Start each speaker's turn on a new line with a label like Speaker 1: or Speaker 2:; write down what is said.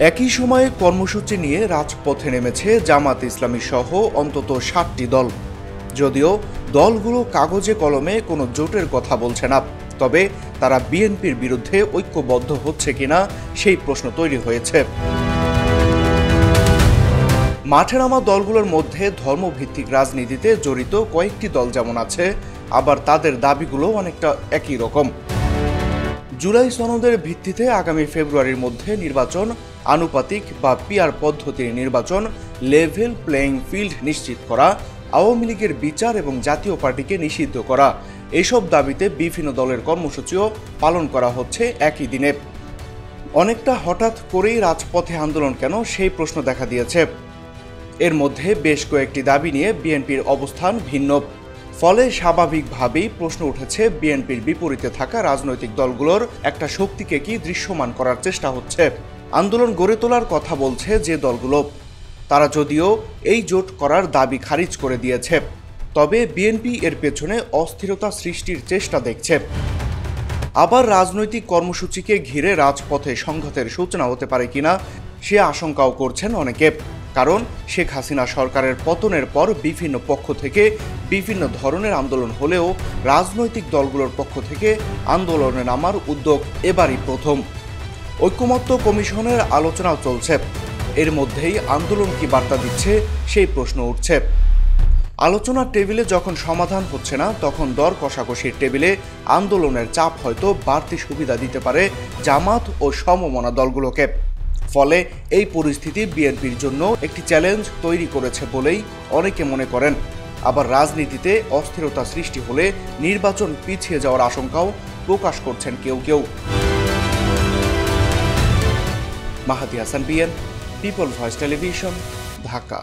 Speaker 1: একই সময়ে কর্মসূচি নিয়ে রাজপথে নেমেছে জামাত ইসলামী সহ অন্তত ৭টি দল। যদিও দলগুলো কাগজে কলমে কোনো জোটের কথা বলছে না, তবে তারা বিএনপির বিরুদ্ধে ঐক্যবদ্ধ হচ্ছে কিনা সেই প্রশ্ন তৈরি হয়েছে। মাঠে নামা দলগুলোর মধ্যে ধর্মভিত্তিক রাজনীতিতে জড়িত কয়েকটি দল যেমন আছে, আবার তাদের দাবিগুলো অনেকটা একই রকম। জুলাই সনদের ভিত্তিতে আগামী ফেব্রুয়ারির মধ্যে নির্বাচন, আনুপাতিক বা পিআর পদ্ধতির নির্বাচন, লেভেল প্লেয়িং ফিল্ড নিশ্চিত করা, আওয়ামী লীগের বিচার এবং জাতীয় পার্টিকে নিষিদ্ধ করা, এসব দাবিতে বিভিন্ন দলের কর্মসূচিও পালন করা হচ্ছে একই দিনে। অনেকটা হঠাৎ করেই রাজপথে আন্দোলন কেন, সেই প্রশ্ন দেখা দিয়েছে। এর মধ্যে বেশ কয়েকটি দাবি নিয়ে বিএনপির অবস্থান ভিন্ন। ফলে স্বাভাবিকভাবেই প্রশ্ন উঠেছে, বিএনপির বিপরীতে থাকা রাজনৈতিক দলগুলোর একটা শক্তিকে কি দৃশ্যমান করার চেষ্টা হচ্ছে। আন্দোলন গড়ে তোলার কথা বলছে যে দলগুলো, তারা যদিও এই জোট করার দাবি খারিজ করে দিয়েছে, তবে বিএনপি এর পেছনে অস্থিরতা সৃষ্টির চেষ্টা দেখছে। আবার রাজনৈতিক কর্মসূচিকে ঘিরে রাজপথে সংঘাতের সূচনা হতে পারে কিনা সে আশঙ্কাও করছেন অনেকে। কারণ শেখ হাসিনা সরকারের পতনের পর বিভিন্ন পক্ষ থেকে বিভিন্ন ধরনের আন্দোলন হলেও রাজনৈতিক দলগুলোর পক্ষ থেকে আন্দোলনে নামার উদ্যোগ এবারই প্রথম। ঐকমত্য কমিশনের আলোচনাও চলছে। এর মধ্যেই আন্দোলন কি বার্তা দিচ্ছে সেই প্রশ্ন উঠছে। আলোচনার টেবিলে যখন সমাধান হচ্ছে না, তখন দর কষাকষির টেবিলে আন্দোলনের চাপ হয়তো বাড়তি সুবিধা দিতে পারে জামাত ও সমমনা দলগুলোকে। ফলে এই পরিস্থিতি বিএনপির জন্য একটি চ্যালেঞ্জ তৈরি করেছে বলেই অনেকে মনে করেন। আবার রাজনীতিতে অস্থিরতা সৃষ্টি হলে নির্বাচন পিছিয়ে যাওয়ার আশঙ্কাও প্রকাশ করছেন কেউ কেউ। Mahadi Hasan, People Voice Television, Dhaka.